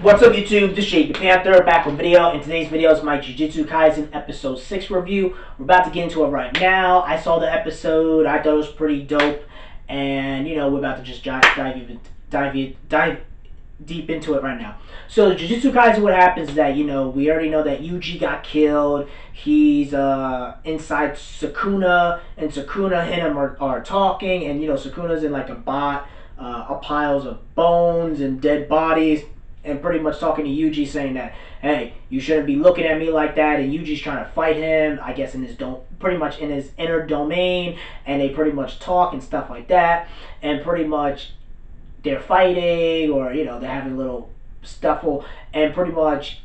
What's up YouTube, this is Jake the Panther, back with a video. In today's video is my Jujutsu Kaisen episode 6 review. We're about to get into it right now. I saw the episode, I thought it was pretty dope. And, we're about to just dive deep into it right now. So Jujutsu Kaisen, what happens is that, we already know that Yuji got killed. He's inside Sukuna, and Sukuna and him are talking. And, Sukuna's in like a bot, piles of bones and dead bodies. And pretty much talking to Yuji, saying that, hey, you shouldn't be looking at me like that. And Yuji's trying to fight him, I guess, pretty much in his inner domain. And they pretty much talk and stuff like that. And pretty much they're fighting, or they're having a little stuffle. And pretty much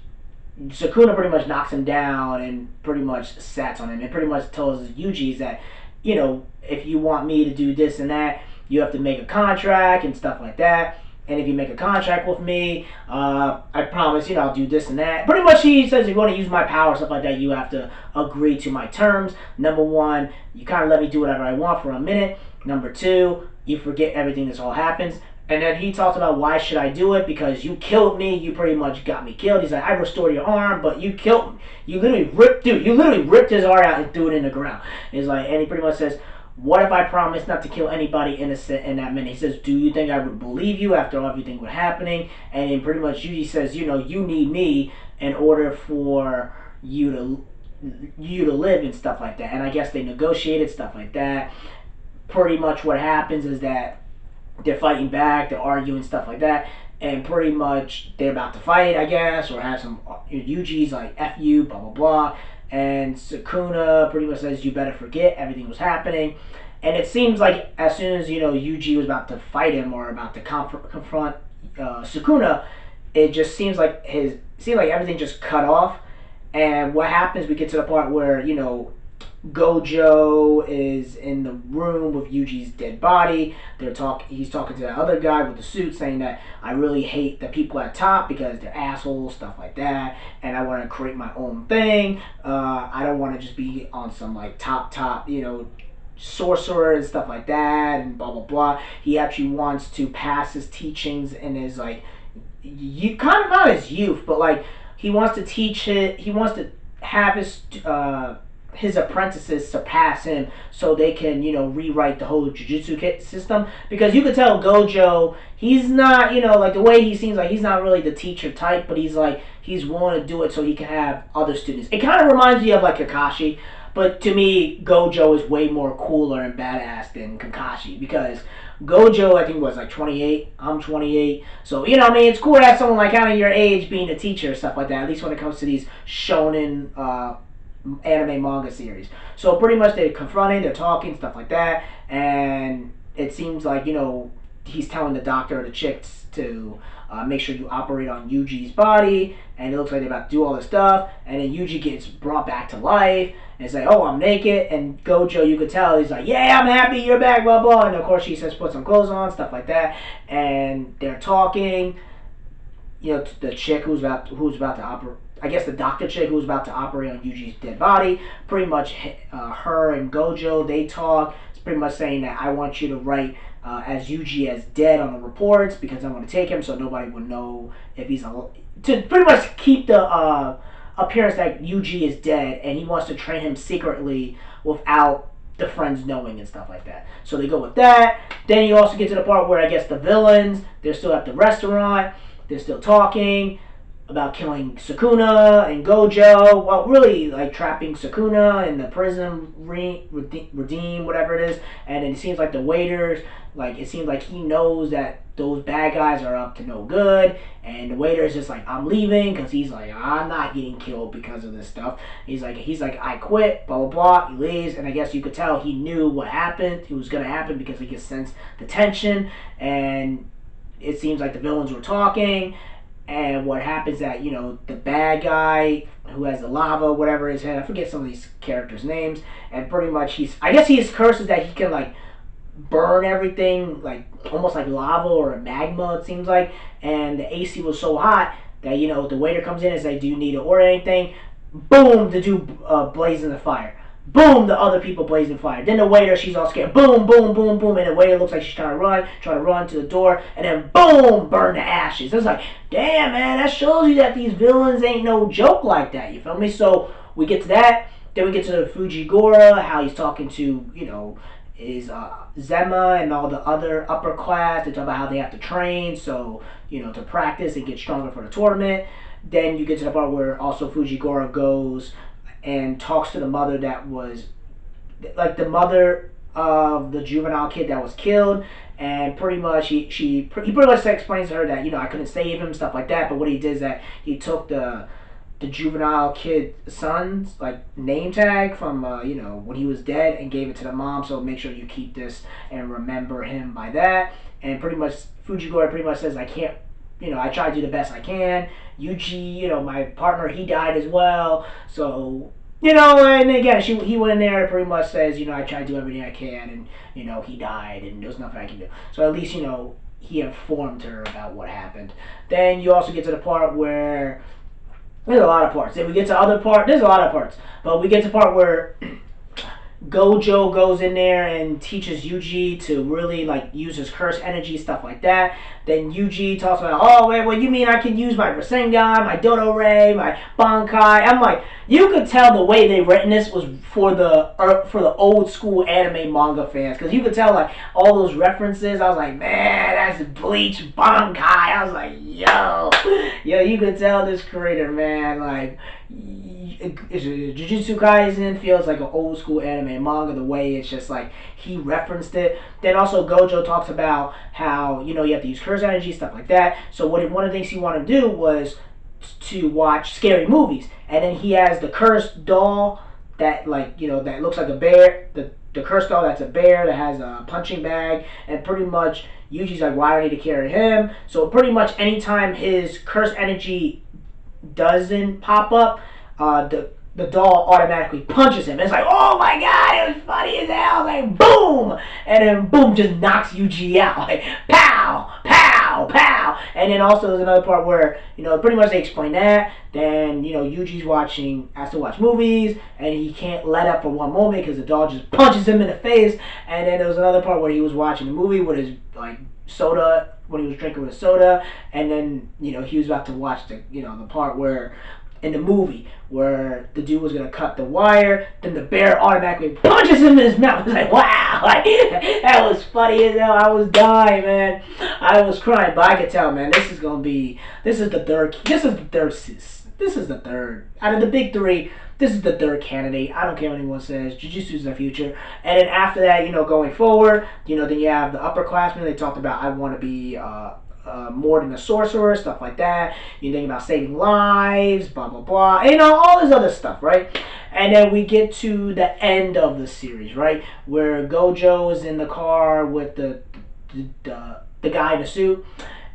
Sukuna pretty much knocks him down and pretty much sats on him. And pretty much tells Yuji that, if you want me to do this and that, you have to make a contract and stuff like that. And if you make a contract with me, I promise, I'll do this and that. Pretty much he says, if you want to use my power, stuff like that, you have to agree to my terms. Number one, you kind of let me do whatever I want for a minute. Number two, you forget everything this all happens. And then he talks about, why should I do it? Because you killed me. You pretty much got me killed. He's like, I restored your arm, but you killed me. You literally ripped his arm out and threw it in the ground. He's like, and he pretty much says, what if I promise not to kill anybody innocent in that minute? He says, do you think I would believe you after everything was happening? And then pretty much Yuji says, you need me in order for you to live and stuff like that. And I guess they negotiated stuff like that. Pretty much what happens is that they're fighting back, they're arguing, stuff like that. And pretty much they're about to fight, I guess, or have some, Yuji's like, F you, blah, blah, blah. And Sukuna pretty much says, you better forget everything was happening. And it seems like as soon as, Yuji was about to fight him or about to confront Sukuna, it just seems like everything just cut off. And what happens, we get to the part where, Gojo is in the room with Yuji's dead body. He's talking to that other guy with the suit, saying that I really hate the people at top because they're assholes, stuff like that. And I want to create my own thing. I don't want to just be on some like top, sorcerer and stuff like that, and blah blah blah. He actually wants to pass his teachings in his kind of not his youth, but like he wants to teach it. He wants to have his apprentices surpass him so they can, rewrite the whole Jujutsu system. Because you could tell Gojo, he's not, like the way he seems like he's not really the teacher type, but he's willing to do it so he can have other students. It kind of reminds me of like Kakashi, but to me, Gojo is way more cooler and badass than Kakashi, because Gojo, I think, was like 28. I'm 28. So, it's cool to have someone like kind of your age being a teacher, stuff like that, at least when it comes to these shonen, anime manga series. So pretty much they're confronting, they're talking, stuff like that, and it seems like, he's telling the doctor or the chicks to make sure you operate on Yuji's body, and it looks like they're about to do all this stuff, and then Yuji gets brought back to life, and it's like, oh, I'm naked, and Gojo, you could tell, he's like, yeah, I'm happy you're back, blah, blah, and of course she says, put some clothes on, stuff like that, and they're talking, the chick who's about to operate, I guess the doctor chick who was about to operate on Yuji's dead body, pretty much her and Gojo, they talk. It's pretty much saying that I want you to write as Yuji as dead on the reports, because I want to take him so nobody would know if he's alive. To pretty much keep the appearance that Yuji is dead, and he wants to train him secretly without the friends knowing and stuff like that. So they go with that. Then you also get to the part where I guess the villains, they're still at the restaurant, they're still talking about killing Sukuna and Gojo. Well, really, like, trapping Sukuna in the prison, redeem, whatever it is. And it seems like the waiters, it seems like he knows that those bad guys are up to no good. And the waiter is just like, I'm leaving, because he's like, I'm not getting killed because of this stuff. He's like, I quit, blah, blah, blah. He leaves, and I guess you could tell he knew what happened. It was going to happen because he could sense the tension. And it seems like the villains were talking. And what happens that, the bad guy who has the lava, whatever his head, I forget some of these characters' names, and pretty much his curse is that he can, burn everything, almost like lava or a magma, it seems like, and the AC was so hot that, the waiter comes in and says, do you need to order anything? Boom, the dude blazes in the fire. Boom, the other people blazing fire. Then the waiter, she's all scared. Boom, boom, boom, boom. And the waiter looks like she's trying to run to the door. And then boom, burn to ashes. It's like, damn, man, that shows you that these villains ain't no joke like that. You feel me? So we get to that. Then we get to the Fujigura, how he's talking to, is Zema and all the other upper class. They talk about how they have to train, so, to practice and get stronger for the tournament. Then you get to the part where also Fujigura goes and talks to the mother that was, like the mother of the juvenile kid that was killed, and pretty much he pretty much explains to her that I couldn't save him, stuff like that. But what he did is that he took the juvenile kid son's like name tag from when he was dead and gave it to the mom. So make sure you keep this and remember him by that. And pretty much Fujigura pretty much says, I can't. I try to do the best I can. Yuji, my partner, he died as well. So, and again, he went in there and pretty much says, I try to do everything I can, and, he died, and there's nothing I can do. So at least, he informed her about what happened. Then you also get to the part where, there's a lot of parts. Then we get to other part, there's a lot of parts. But we get to the part where Gojo goes in there and teaches Yuji to really use his curse energy, stuff like that. Then Yuji talks about, oh wait, what you mean I can use my Rasengan, my Dodo Ray, my Bankai? I'm like, you could tell the way they written this was for the old school anime manga fans, because you could tell all those references. I was like, man, that's Bleach Bankai. I was like, yo, you could tell this creator, man, Jujutsu Kaisen feels like an old school anime manga, the way it's just he referenced it. Then also Gojo talks about how you have to use curse energy, stuff like that. So one of the things he wanted to do was to watch scary movies, and then he has the cursed doll that that looks like a bear. The cursed doll that's a bear that has a punching bag, and pretty much Yuji's like, why do I need to carry him? So pretty much anytime his curse energy doesn't pop up, the doll automatically punches him. It's like, oh my god, it was funny as hell. Like, boom! And then boom, just knocks Yuji out. Like, pow, pow, pow. And then also there's another part where, pretty much they explain that. Then, Yuji's has to watch movies, and he can't let up for one moment because the doll just punches him in the face. And then there was another part where he was watching a movie with his, soda, when he was drinking with a soda. And then, he was about to watch the part where, in the movie, where the dude was gonna cut the wire, then the bear automatically punches him in his mouth. It's like, wow, that was funny as hell. I was dying, man. I was crying, but I could tell, man, this is the third out of the big three. This is the third candidate. I don't care what anyone says. Jujutsu's the future. And then after that, going forward, then you have the upperclassmen. They talked about, I want to be more than a sorcerer, stuff like that. You think about saving lives, blah blah blah, and all this other stuff, right? And then we get to the end of the series, right, where Gojo is in the car with the guy in the suit,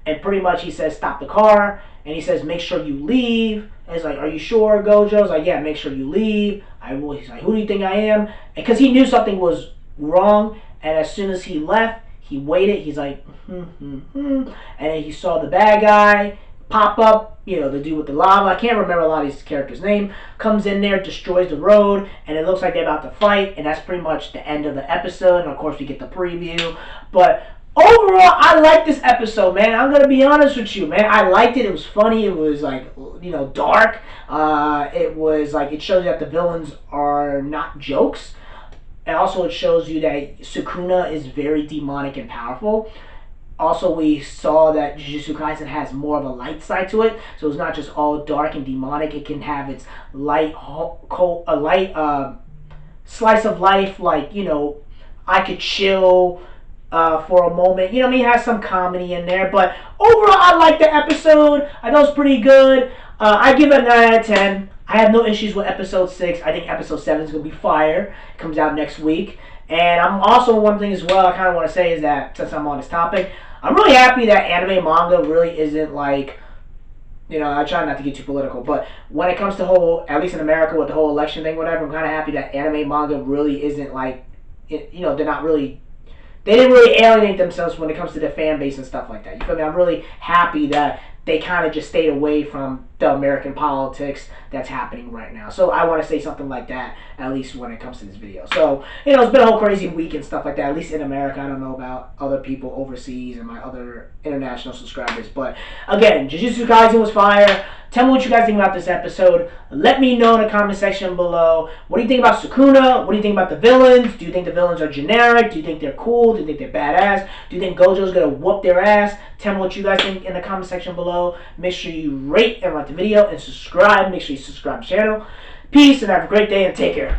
and pretty much he says, stop the car, and he says, make sure you leave. And it's like, are you sure, Gojo's like, yeah, make sure you leave. I will. He's like, who do you think I am? Because he knew something was wrong, and as soon as he left, he waited. He's like, and then he saw the bad guy pop up, the dude with the lava. I can't remember a lot of these characters' name. Comes in there, destroys the road, and it looks like they're about to fight. And that's pretty much the end of the episode. And of course, we get the preview. But overall, I like this episode, man. I'm gonna be honest with you, man. I liked it. It was funny. It was dark. It was it shows you that the villains are not jokes. And also it shows you that Sukuna is very demonic and powerful. Also, we saw that Jujutsu Kaisen has more of a light side to it. So it's not just all dark and demonic. It can have its light slice of life. I could chill for a moment. It has some comedy in there. But overall, I liked the episode. I thought it was pretty good. I give it a 9 out of 10. I have no issues with episode 6. I think episode 7 is going to be fire. It comes out next week. And I'm also, one thing as well I kind of want to say is that, since I'm on this topic, I'm really happy that anime manga really isn't I try not to get too political, but when it comes to at least in America with the whole election thing, whatever, I'm kind of happy that anime manga really isn't they're not really, they didn't really alienate themselves when it comes to their fan base and stuff like that. You feel me? I'm really happy that they kind of just stayed away from the American politics that's happening right now. So I want to say something like that, at least when it comes to this video. So, it's been a whole crazy week and stuff like that, at least in America. I don't know about other people overseas and my other international subscribers. But again, Jujutsu Kaisen was fire. Tell me what you guys think about this episode. Let me know in the comment section below. What do you think about Sukuna? What do you think about the villains? Do you think the villains are generic? Do you think they're cool? Do you think they're badass? Do you think Gojo's going to whoop their ass? Tell me what you guys think in the comment section below. Make sure you rate and like the video and subscribe. Make sure you subscribe to the channel. Peace and have a great day and take care.